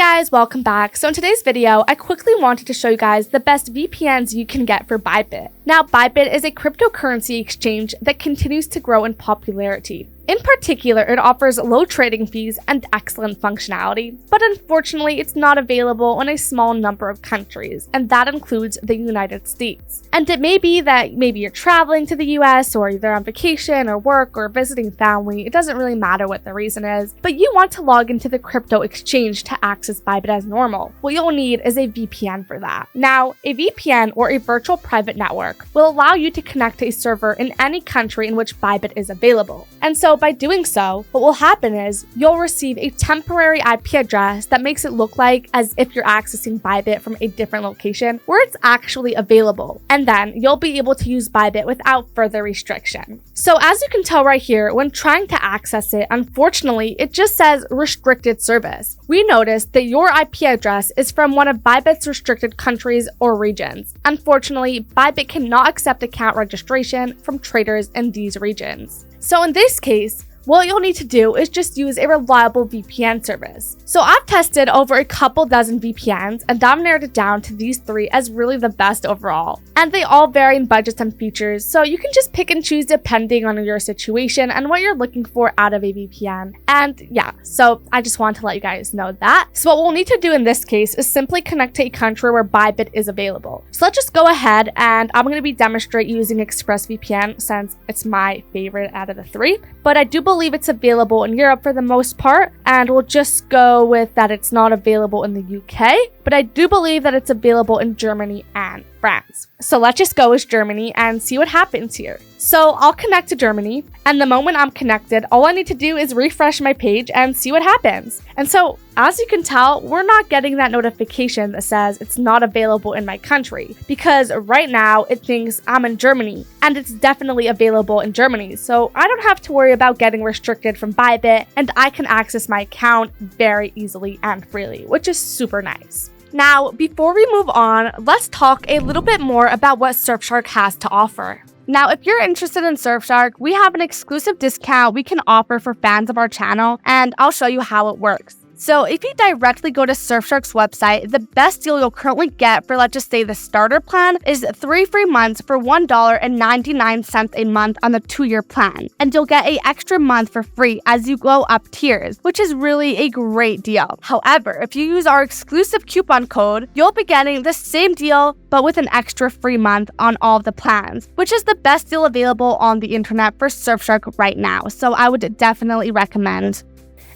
guys, welcome back. So in today's video, I quickly wanted to show you guys the best VPNs you can get for ByBit. Now, ByBit is a cryptocurrency exchange that continues to grow in popularity. In particular, it offers low trading fees and excellent functionality, but unfortunately, it's not available in a small number of countries, and that includes the United States. And it may be that maybe you're traveling to the US, or you're on vacation or work or visiting family, it doesn't really matter what the reason is, but you want to log into the crypto exchange to access ByBit as normal. What you'll need is a VPN for that. Now, a VPN, or a virtual private network, will allow you to connect to a server in any country in which ByBit is available. And so by doing so, what will happen is you'll receive a temporary IP address that makes it look like as if you're accessing ByBit from a different location where it's actually available. And then you'll be able to use ByBit without further restriction. So as you can tell right here, when trying to access it, unfortunately, it just says restricted service. We noticed that your IP address is from one of ByBit's restricted countries or regions. Unfortunately, ByBit cannot accept account registration from traders in these regions. So in this case, what you'll need to do is just use a reliable VPN service. So I've tested over a couple dozen VPNs, and I've narrowed it down to these three as really the best overall. And they all vary in budgets and features, so you can just pick and choose depending on your situation and what you're looking for out of a VPN. And yeah, so I just want to let you guys know that. So what we'll need to do in this case is simply connect to a country where ByBit is available. So let's just go ahead, and I'm going to be demonstrate using ExpressVPN since it's my favorite out of the three. But I do believe it's available in Europe for the most part, and we'll just go with that it's not available in the UK, but I do believe that it's available in Germany and France. So let's just go with Germany and see what happens here. So I'll connect to Germany, and the moment I'm connected, all I need to do is refresh my page and see what happens. And so, as you can tell, we're not getting that notification that says it's not available in my country, because right now it thinks I'm in Germany, and it's definitely available in Germany. So I don't have to worry about getting restricted from ByBit, and I can access my account very easily and freely, which is super nice. Now, before we move on, let's talk a little bit more about what Surfshark has to offer. Now, if you're interested in Surfshark, we have an exclusive discount we can offer for fans of our channel, and I'll show you how it works. So if you directly go to Surfshark's website, the best deal you'll currently get for, let's just say, the starter plan is 3 free months for $1.99 a month on the 2-year plan. And you'll get an extra month for free as you go up tiers, which is really a great deal. However, if you use our exclusive coupon code, you'll be getting the same deal, but with an extra free month on all of the plans, which is the best deal available on the internet for Surfshark right now. So I would definitely recommend.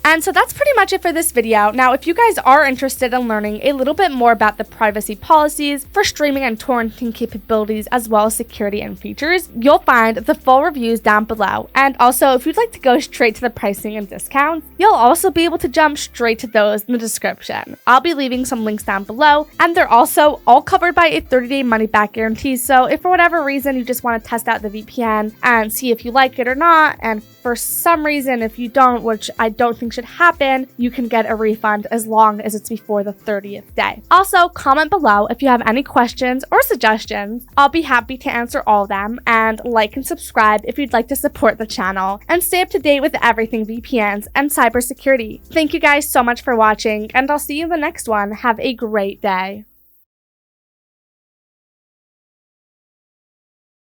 And so that's pretty much it for this video. Now, if you guys are interested in learning a little bit more about the privacy policies for streaming and torrenting capabilities, as well as security and features, you'll find the full reviews down below. And also, if you'd like to go straight to the pricing and discounts, you'll also be able to jump straight to those in the description. I'll be leaving some links down below, and they're also all covered by a 30-day money-back guarantee. So if for whatever reason you just want to test out the VPN and see if you like it or not, and for some reason, if you don't, which I don't think should happen, you can get a refund as long as it's before the 30th day. Also, comment below if you have any questions or suggestions. I'll be happy to answer all of them, and like and subscribe if you'd like to support the channel and stay up to date with everything VPNs and cybersecurity. Thank you guys so much for watching, and I'll see you in the next one. Have a great day.